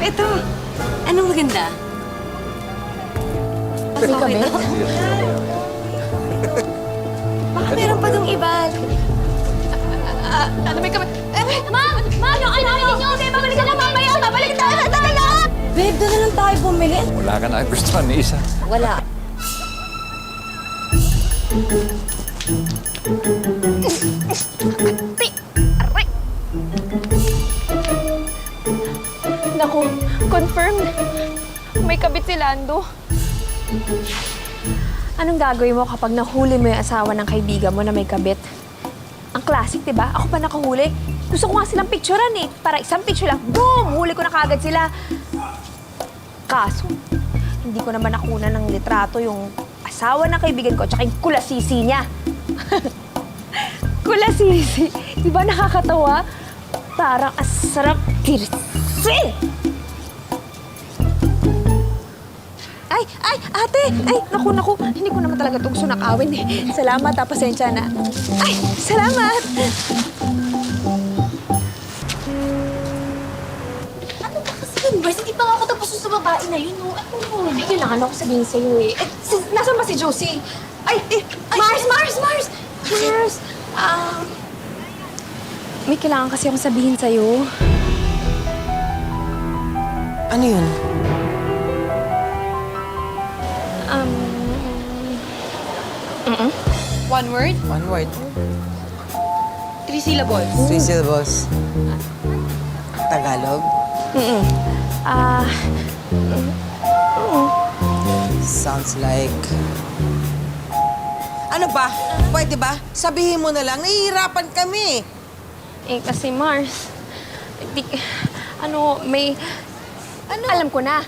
ito. Anong maganda? May kabit? Baka meron pa dong iba. Ano may kabit? Ma'am! Ma'am, yung ano ninyo! Babalik ka na mamaya! Babalik tayo! Teka lang! Babe, doon na lang tayo bumili. Wala ka na gustuhan ni isa. Wala. Aray! Naku, confirmed. May kabit si Lando. Anong gagawin mo kapag nahuli mo yung asawa ng kaibigan mo na may kabit? Ang classic, di ba? Ako pa nakahuli. Gusto ko nga silang picturean eh. Para isang picture lang, boom! Huli ko na kagad sila. Kaso, hindi ko naman nakuna ng litrato yung asawa ng kaibigan ko tsaka yung kulasisi niya. Kulasisi? Di ba nakakatawa? Parang asarap kirsi! Ay, ate! Ay, naku, hindi ko naman talaga ito gusto nakawin eh. Salamat, pasensya na. Ay, salamat! Ano ba kasi yun, Bryce? Hindi pa nga ako tapos sa babae na yun, no? Ano? May kailangan ako sabihin sa'yo eh. Nasaan ba si Josie? Mars! Mars! May kailangan kasi akong sabihin sa'yo. Ano yun? One word, One word. 3 syllables. 3 syllables. Tagalog. Sounds like... Ano ba? Pwede ba? Sabihin mo na lang, nahihirapan kami. Eh, kasi Mars, may... Alam ko na.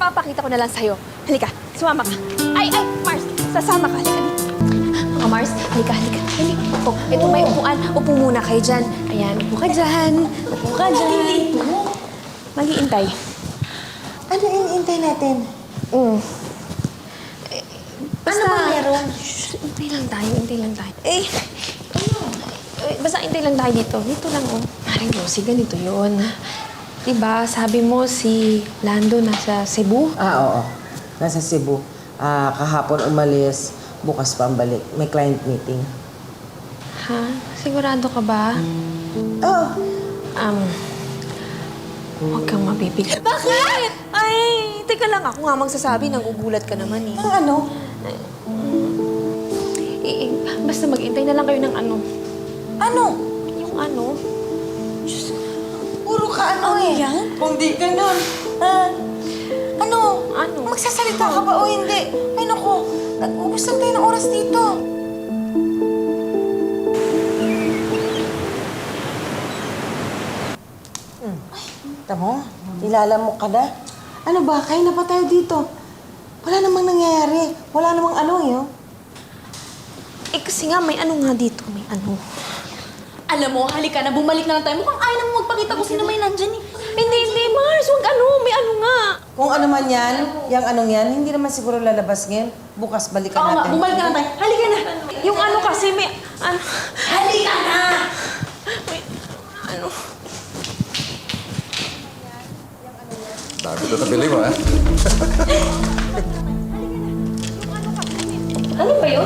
Papakita ko na lang sa'yo. Halika, sumama ka. Ay, Mars, sasama ka. Halika dito. Mga Mars, halika. Oh, ito may upuan. Upo muna kayo dyan. Ayan, upo ka dyan. Mag-iintay. Ano iniintay natin? Basta, Ano ba meron? Shh, hintay lang tayo. Basta hintay lang tayo dito. Dito lang, oh. Maring Rosie, ganito yun. Diba, sabi mo si Lando nasa Cebu? Oo. Nasa Cebu. Kahapon umalis, bukas pa ang balik. May client meeting. Ha? Sigurado ka ba? Oo. Huwag kang mabibigla. Bakit? Ay, teka lang. Ako nga magsasabi, nagugulat ka naman eh. Ang ano? Basta mag-intay na lang kayo ng ano. Ano? Yung ano? Puro ka ano eh. yan? Kung di ganun. Ano? Ano? Magsasalita ka ba o hindi? Ay naku, nag-ubos lang tayo ng oras dito. Tamo, kilala mo ka na? Ano ba? Kain na pa tayo dito. Wala namang nangyayari. Wala namang ano eh. Oh. Eh kasi nga may ano nga dito. May ano. Alam mo, halika na, bumalik na lang tayo. Mukhang ayaw naman magpakita kung sino may nandyan eh. Hindi, Mars. Huwag ano. May ano nga. Kung ano man yan, yung anong yan, hindi naman siguro lalabas ngayon. Bukas balikan Oo nga, natin. bumalik na lang tayo. Halika na! Yung ano kasi may... Ano? Halika na! May... Ano? Dami ito nabili mo, ha? Ano ba yun?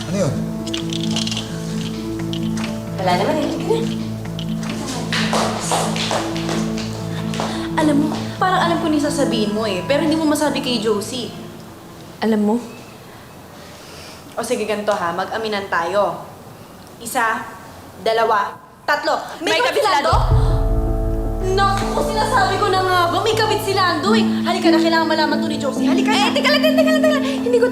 Ano yun? Wala naman eh. Alam mo, parang alam ko na yung sasabihin mo eh. Pero hindi mo masabi kay Josie. Alam mo? O sige, ganito ha. Mag-aminan tayo. 1, 2, 3. May kabit si Lando? Naku, sinasabi ko na nga ba? May kabit si Lando eh. Halika na, kailangan malaman to ni Josie. Halika na. Teka lang. Hindi ko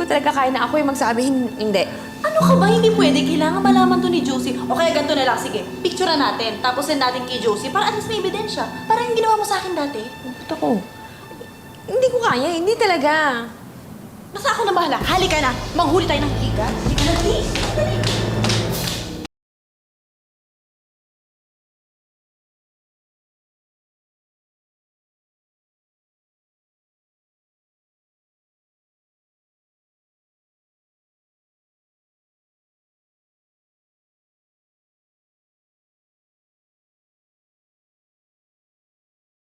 talaga kaya na ako yung magsabi. Hindi. Ano ka ba? Hindi pwede. Kailangan malaman to ni Josie. O kaya ganito na lang. Sige, picture na natin. Tapos send natin kay Josie para at least may ebidensya. Para yung ginawa mo sa akin dati. Ito ko. Hindi ko kaya. Hindi talaga. Basta ako na bahala. Halika na. Manghuli tayo ng higa. Halika na, please.